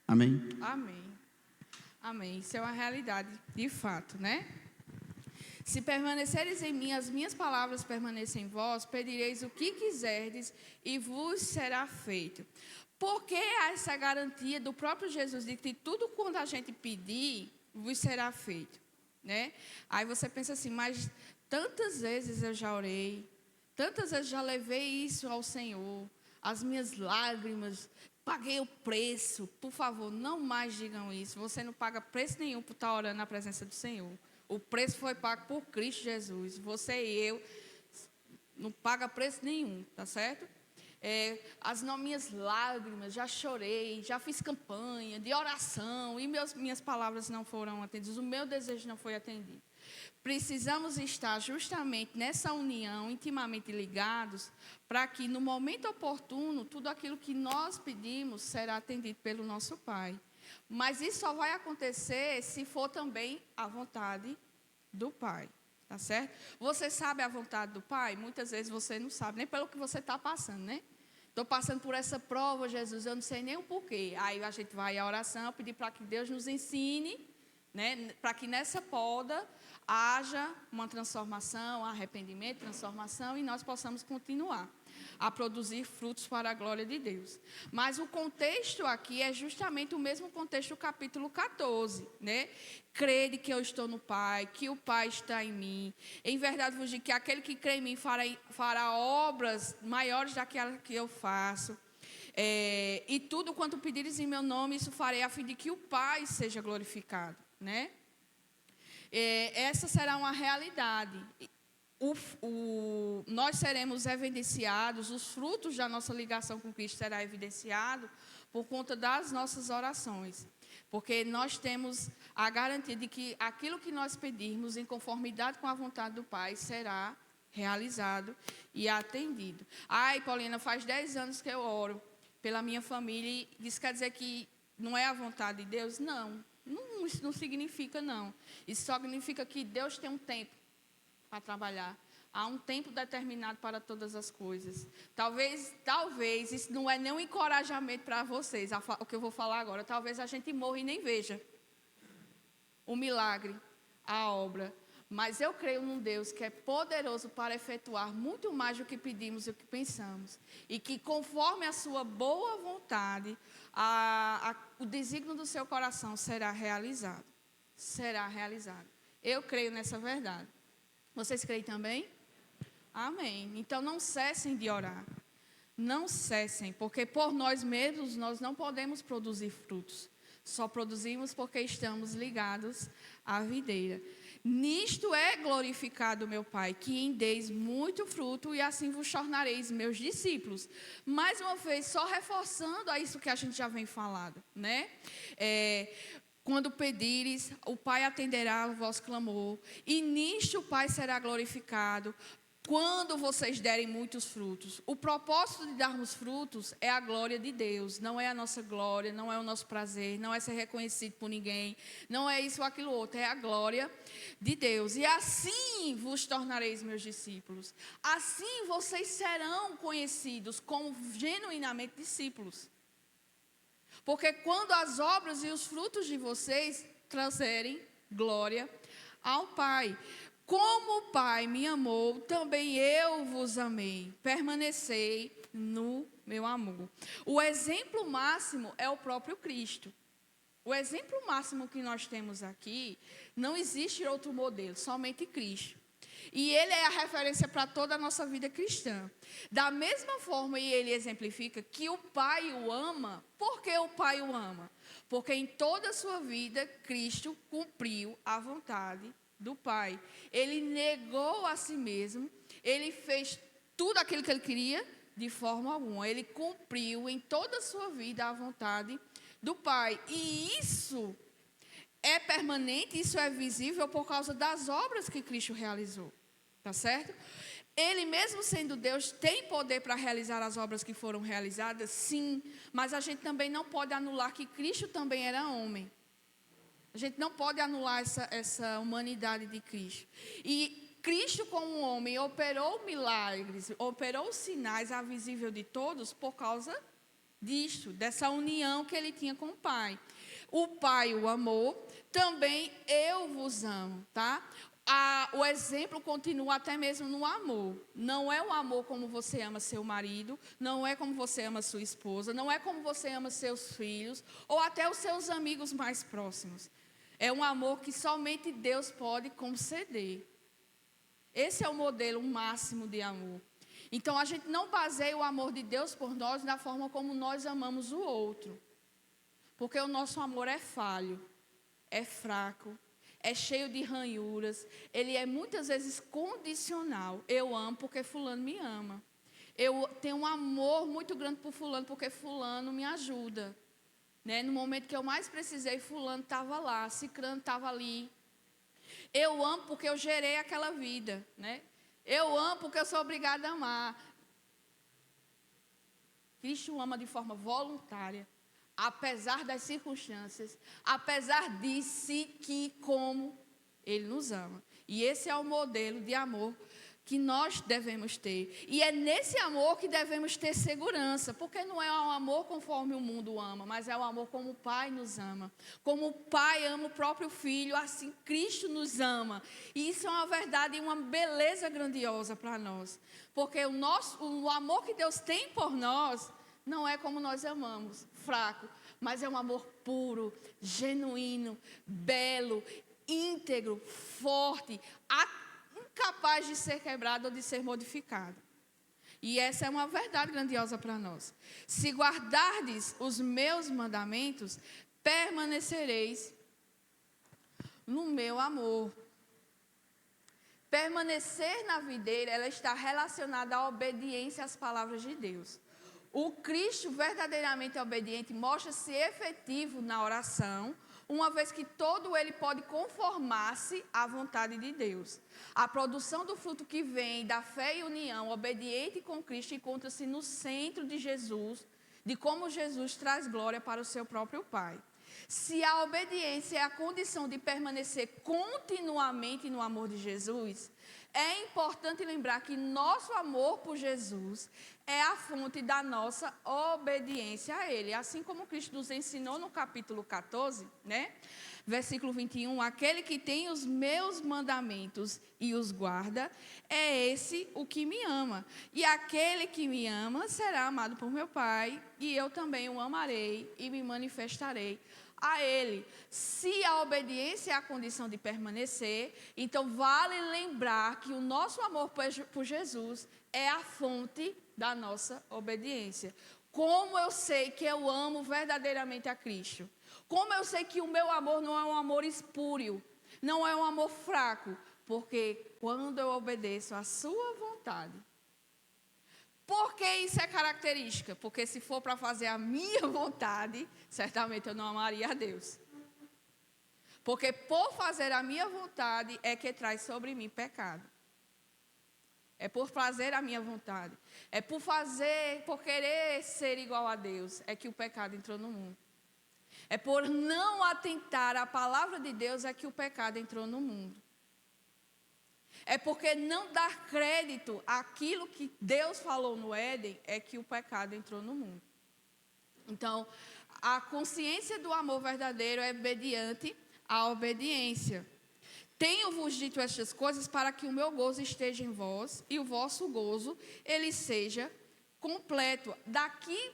Amém? Amém. Amém. Isso é uma realidade, de fato, né? Se permaneceres em mim, as minhas palavras permanecem em vós, pedireis o que quiserdes e vos será feito. Porque há essa garantia do próprio Jesus de que tudo quando a gente pedir, vos será feito, né? Aí você pensa assim, mas tantas vezes eu já orei, tantas vezes já levei isso ao Senhor, as minhas lágrimas, paguei o preço. Por favor, não mais digam isso. Você não paga preço nenhum por estar orando na presença do Senhor. O preço foi pago por Cristo Jesus. Você e eu não paga preço nenhum, tá certo? As minhas lágrimas, já chorei, já fiz campanha de oração e minhas palavras não foram atendidas, o meu desejo não foi atendido. Precisamos estar justamente nessa união, intimamente ligados, para que no momento oportuno, tudo aquilo que nós pedimos será atendido pelo nosso Pai. Mas isso só vai acontecer se for também a vontade do Pai. Tá certo? Você sabe a vontade do Pai? Muitas vezes você não sabe, nem pelo que você está passando, né? Estou passando por essa prova, Jesus, eu não sei nem o porquê. Aí a gente vai à oração, pedir para que Deus nos ensine, né? Para que nessa poda haja uma transformação, arrependimento, transformação, e nós possamos continuar. a produzir frutos para a glória de Deus. Mas o contexto aqui é justamente o mesmo contexto do capítulo 14, né? Crede que eu estou no Pai, que o Pai está em mim. Em verdade vos digo que aquele que crê em mim fará obras maiores daquelas que eu faço. E tudo quanto pedires em meu nome, isso farei a fim de que o Pai seja glorificado, né? Essa será uma realidade. Nós seremos evidenciados, os frutos da nossa ligação com Cristo será evidenciado por conta das nossas orações. Porque nós temos a garantia de que aquilo que nós pedirmos em conformidade com a vontade do Pai será realizado e atendido. Ai, Paulina, faz 10 anos que eu oro pela minha família, e isso quer dizer que não é a vontade de Deus? Não, isso não significa não. Isso só significa que Deus tem um tempo para trabalhar. Há um tempo determinado para todas as coisas. Talvez, isso não é nem um encorajamento para vocês, o que eu vou falar agora. Talvez a gente morra e nem veja o milagre, a obra. Mas eu creio num Deus que é poderoso para efetuar muito mais do que pedimos e o que pensamos. E que conforme a sua boa vontade, o desígnio do seu coração será realizado. Será realizado. Eu creio nessa verdade. Vocês creem também? Amém. Então não cessem de orar. Não cessem, porque por nós mesmos nós não podemos produzir frutos. Só produzimos porque estamos ligados à videira. Nisto é glorificado meu Pai, que em deis muito fruto e assim vos tornareis meus discípulos. Mais uma vez, só reforçando a isso que a gente já vem falando, né? Quando pedires, o Pai atenderá o vosso clamor, e nisto o Pai será glorificado, quando vocês derem muitos frutos. O propósito de darmos frutos é a glória de Deus, não é a nossa glória, não é o nosso prazer, não é ser reconhecido por ninguém, não é isso ou aquilo outro, é a glória de Deus. E assim vos tornareis meus discípulos, assim vocês serão conhecidos como genuinamente discípulos. Porque quando as obras e os frutos de vocês trazerem glória ao Pai. Como o Pai me amou, também eu vos amei. Permanecei no meu amor. O exemplo máximo é o próprio Cristo. O exemplo máximo que nós temos aqui, não existe outro modelo, somente Cristo. E Ele é a referência para toda a nossa vida cristã. Da mesma forma, ele exemplifica que o Pai o ama. Por que o Pai o ama? Porque em toda a sua vida, Cristo cumpriu a vontade do Pai. Ele negou a si mesmo, ele fez tudo aquilo que ele queria de forma alguma. Ele cumpriu em toda a sua vida a vontade do Pai. E isso é permanente, isso é visível por causa das obras que Cristo realizou. Tá certo? Ele mesmo sendo Deus tem poder para realizar as obras que foram realizadas? Sim, mas a gente também não pode anular que Cristo também era homem. A gente não pode anular essa humanidade de Cristo. E Cristo, como homem, operou milagres, operou sinais à visível de todos por causa disto, dessa união que ele tinha com o Pai. O Pai o amou, também eu vos amo, tá? O exemplo continua até mesmo no amor. Não é o amor como você ama seu marido, não é como você ama sua esposa, não é como você ama seus filhos, ou até os seus amigos mais próximos. É um amor que somente Deus pode conceder. Esse é o modelo máximo de amor. Então, a gente não baseia o amor de Deus por nós na forma como nós amamos o outro. Porque o nosso amor é falho, é fraco, é cheio de ranhuras. Ele é muitas vezes condicional. Eu amo porque fulano me ama. Eu tenho um amor muito grande por fulano porque fulano me ajuda. Né? No momento que eu mais precisei, fulano estava lá, cicrano estava ali. Eu amo porque eu gerei aquela vida. Né? Eu amo porque eu sou obrigada a amar. Cristo ama de forma voluntária, apesar das circunstâncias, apesar de si que como Ele nos ama. E esse é o modelo de amor que nós devemos ter. E é nesse amor que devemos ter segurança, porque não é um amor conforme o mundo ama, mas é um amor como o Pai nos ama. Como o Pai ama o próprio Filho, assim Cristo nos ama. E isso é uma verdade e uma beleza grandiosa para nós. Porque o amor que Deus tem por nós não é como nós amamos, fraco, mas é um amor puro, genuíno, belo, íntegro, forte, incapaz de ser quebrado ou de ser modificado. E essa é uma verdade grandiosa para nós. Se guardardes os meus mandamentos, permanecereis no meu amor. Permanecer na videira, ela está relacionada à obediência às palavras de Deus. O Cristo verdadeiramente obediente mostra-se efetivo na oração, uma vez que todo ele pode conformar-se à vontade de Deus. A produção do fruto que vem da fé e união obediente com Cristo encontra-se no centro de Jesus, de como Jesus traz glória para o seu próprio Pai. Se a obediência é a condição de permanecer continuamente no amor de Jesus, é importante lembrar que nosso amor por Jesus é a fonte da nossa obediência a Ele. Assim como Cristo nos ensinou no capítulo 14, né? Versículo 21, aquele que tem os meus mandamentos e os guarda, é esse o que me ama. E aquele que me ama será amado por meu Pai, e eu também o amarei e me manifestarei a Ele. Se a obediência é a condição de permanecer, então vale lembrar que o nosso amor por Jesus é a fonte da nossa obediência. Como eu sei que eu amo verdadeiramente a Cristo? Como eu sei que o meu amor não é um amor espúrio, não é um amor fraco? Porque quando eu obedeço à sua vontade. Por que isso é característica? Porque se for para fazer a minha vontade, certamente eu não amaria a Deus. Porque por fazer a minha vontade é que traz sobre mim pecado. É por fazer a minha vontade. É por querer ser igual a Deus, é que o pecado entrou no mundo. É por não atentar à palavra de Deus é que o pecado entrou no mundo. É porque não dar crédito àquilo que Deus falou no Éden é que o pecado entrou no mundo. Então, a consciência do amor verdadeiro é mediante a obediência. Tenho-vos dito estas coisas para que o meu gozo esteja em vós e o vosso gozo, ele seja completo. Daqui,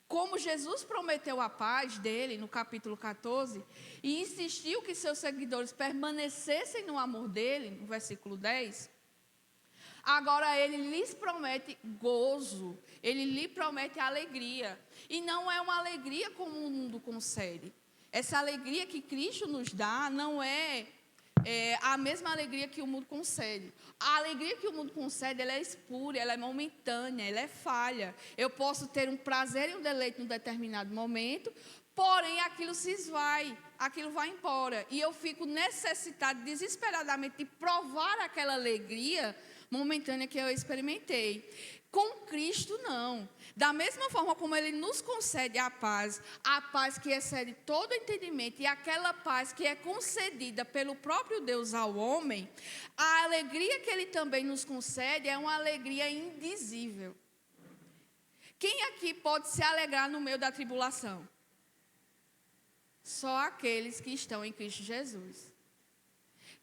como Jesus prometeu a paz dele, no capítulo 14, e insistiu que seus seguidores permanecessem no amor dele, no versículo 10, agora ele lhes promete gozo, ele lhe promete alegria. E não é uma alegria como o mundo concede. Essa alegria que Cristo nos dá não é a mesma alegria que o mundo concede. A alegria que o mundo concede, ela é espúria, ela é momentânea, ela é falha. Eu posso ter um prazer e um deleite num determinado momento, porém aquilo se esvai, aquilo vai embora. E eu fico necessitado desesperadamente de provar aquela alegria momentânea que eu experimentei. Com Cristo, não. Da mesma forma como Ele nos concede a paz que excede todo entendimento e aquela paz que é concedida pelo próprio Deus ao homem, a alegria que Ele também nos concede é uma alegria indizível. Quem aqui pode se alegrar no meio da tribulação? Só aqueles que estão em Cristo Jesus.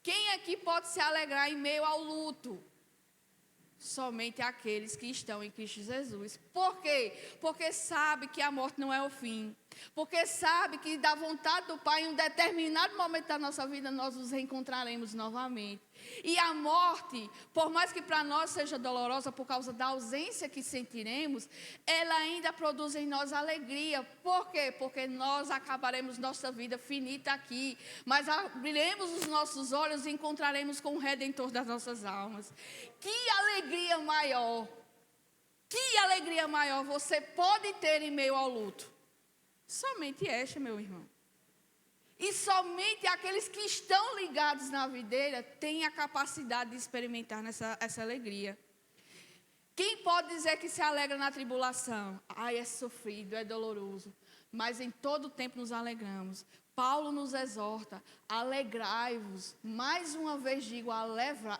Quem aqui pode se alegrar em meio ao luto? Somente aqueles que estão em Cristo Jesus. Por quê? Porque sabe que a morte não é o fim. Porque sabe que da vontade do Pai, em um determinado momento da nossa vida, nós nos reencontraremos novamente. E a morte, por mais que para nós seja dolorosa por causa da ausência que sentiremos, ela ainda produz em nós alegria. Por quê? Porque nós acabaremos nossa vida finita aqui, mas abriremos os nossos olhos e encontraremos com o Redentor das nossas almas. Que alegria maior! Que alegria maior você pode ter em meio ao luto? Somente esta, meu irmão. E somente aqueles que estão ligados na videira têm a capacidade de experimentar essa alegria. Quem pode dizer que se alegra na tribulação? Ai, é sofrido, é doloroso. mas em todo tempo nos alegramos. Paulo nos exorta, alegrai-vos. Mais uma vez digo,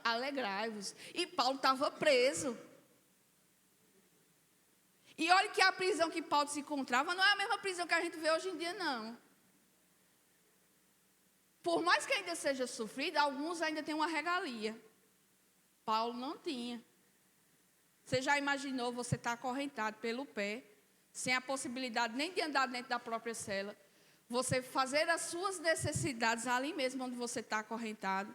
alegrai-vos. E Paulo estava preso. E olha que a prisão que Paulo se encontrava não é a mesma prisão que a gente vê hoje em dia, não. Por mais que ainda seja sofrido, alguns ainda têm uma regalia. Paulo não tinha. Você já imaginou você estar acorrentado pelo pé, sem a possibilidade nem de andar dentro da própria cela, você fazer as suas necessidades ali mesmo onde você está acorrentado?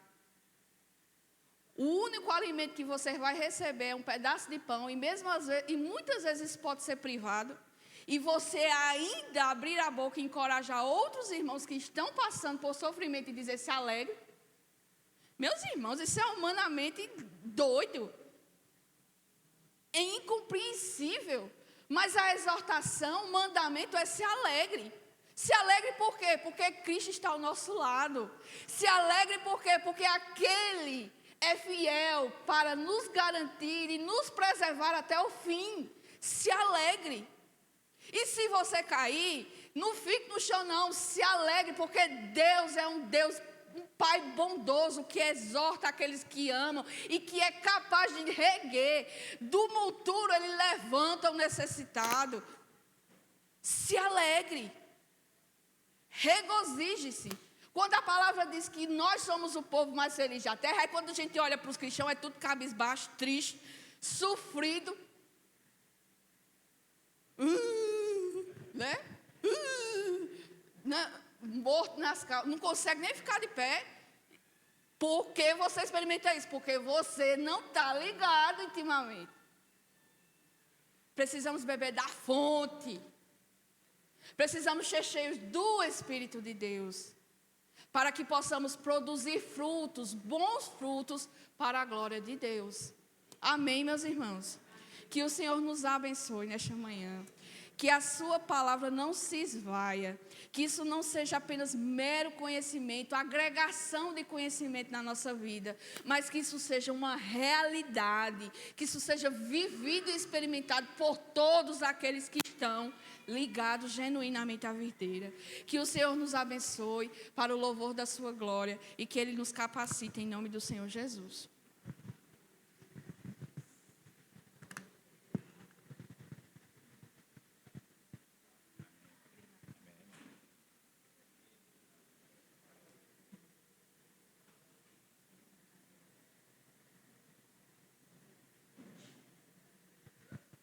O único alimento que você vai receber é um pedaço de pão, e muitas vezes pode ser privado, e você ainda abrir a boca e encorajar outros irmãos que estão passando por sofrimento e dizer: se alegre. Meus irmãos, isso é humanamente doido. É incompreensível. Mas a exortação, o mandamento é: se alegre. Se alegre por quê? Porque Cristo está ao nosso lado. Se alegre por quê? Porque aquele é fiel para nos garantir e nos preservar até o fim. Se alegre. E se você cair, não fique no chão não, se alegre, porque Deus é um Deus, um Pai bondoso, que exorta aqueles que amam e que é capaz de reguer. Do monturo ele levanta o necessitado. Se alegre. Regozije-se. Quando a palavra diz que nós somos o povo mais feliz da terra, é quando a gente olha para os cristãos, é tudo cabisbaixo, triste, sofrido. Né? Morto nas calças, não consegue nem ficar de pé. Por que você experimenta isso? Porque você não está ligado intimamente. Precisamos beber da fonte. Precisamos ser cheios do Espírito de Deus, para que possamos produzir frutos, bons frutos, para a glória de Deus. Amém, meus irmãos? Que o Senhor nos abençoe nesta manhã. Que a sua palavra não se esvaia. Que isso não seja apenas mero conhecimento, agregação de conhecimento na nossa vida, mas que isso seja uma realidade. Que isso seja vivido e experimentado por todos aqueles que estão ligados genuinamente à videira. Que o Senhor nos abençoe para o louvor da sua glória e que Ele nos capacite em nome do Senhor Jesus.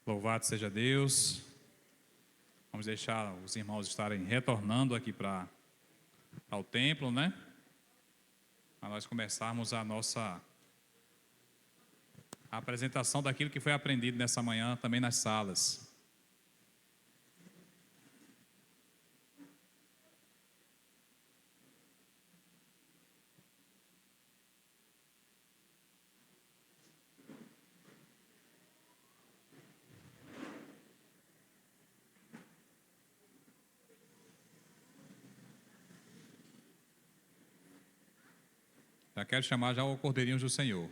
Louvado seja Deus. Vamos deixar os irmãos estarem retornando aqui para o templo, né? Para nós começarmos a nossa apresentação daquilo que foi aprendido nessa manhã também nas salas. Já quero chamar já o Cordeirinho do Senhor.